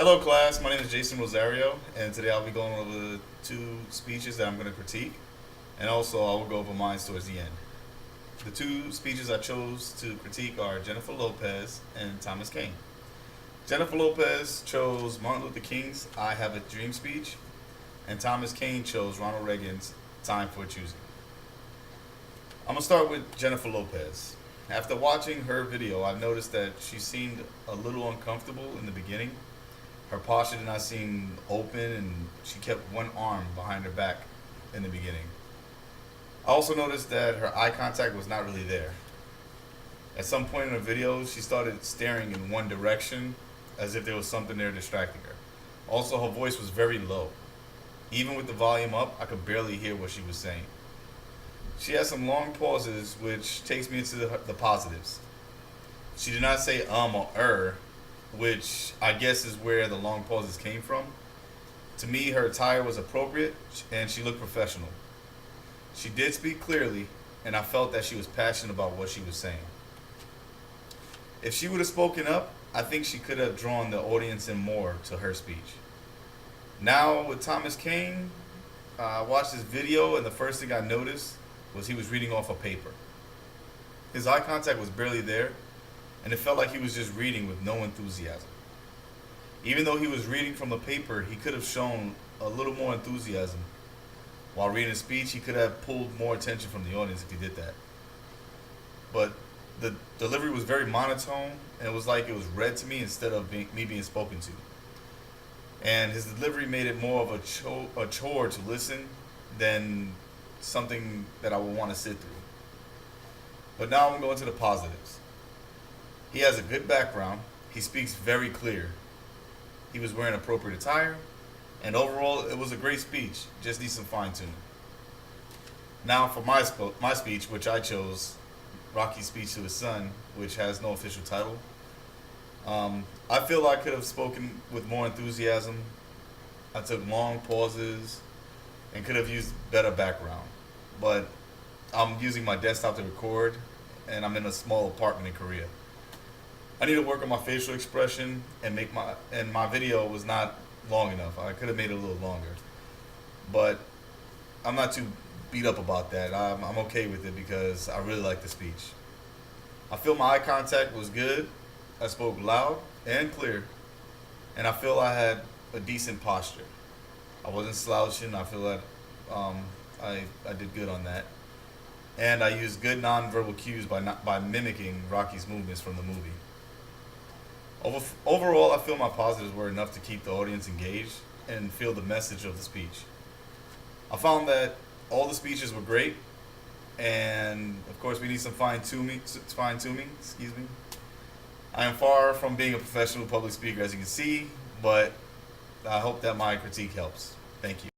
Hello, class. My name is Jason Rosario, and today I'll be going over the two speeches that I'm going to critique, and also I will go over mine towards the end. The two speeches I chose to critique are Jennifer Lopez and Thomas Kean. Jennifer Lopez chose Martin Luther King's I Have a Dream speech, and Thomas Kean chose Ronald Reagan's Time for Choosing. I'm going to start with Jennifer Lopez. After watching her video, I noticed that she seemed a little uncomfortable in the beginning. Her posture did not seem open, and she kept one arm behind her back in the beginning. I also noticed that her eye contact was not really there. At some point in the video, she started staring in one direction as if there was something there distracting her. Also, her voice was very low. Even with the volume up, I could barely hear what she was saying. She had some long pauses, which takes me into the positives. She did not say or which I guess is where the long pauses came from. To me, her attire was appropriate and she looked professional. She did speak clearly, and I felt that she was passionate about what she was saying. If she would have spoken up, I think she could have drawn the audience in more to her speech. Now, with Thomas Kean, I watched his video, and the first thing I noticed was he was reading off a paper. His eye contact was barely there, and it felt like he was just reading with no enthusiasm. Even though he was reading from a paper, he could have shown a little more enthusiasm. While reading a speech, he could have pulled more attention from the audience if he did that. But the delivery was very monotone, and it was like it was read to me instead of me being spoken to. And his delivery made it more of a chore to listen than something that I would want to sit through. But now I'm going to the positives. He has a good background. He speaks very clear. He was wearing appropriate attire. And overall, it was a great speech. Just needs some fine tuning. Now for my speech, which I chose, Rocky's speech to his son, which has no official title. I feel I could have spoken with more enthusiasm. I took long pauses and could have used better background. But I'm using my desktop to record, and I'm in a small apartment in Korea. I need to work on my facial expression and my video was not long enough. I could have made it a little longer, but I'm not too beat up about that. I'm okay with it because I really like the speech. I feel my eye contact was good. I spoke loud and clear, and I feel I had a decent posture. I wasn't slouching. I feel that I did good on that, and I used good nonverbal cues by mimicking Rocky's movements from the movie. Overall, I feel my positives were enough to keep the audience engaged and feel the message of the speech. I found that all the speeches were great, and of course we need some fine tuning. Excuse me. I am far from being a professional public speaker, as you can see, but I hope that my critique helps. Thank you.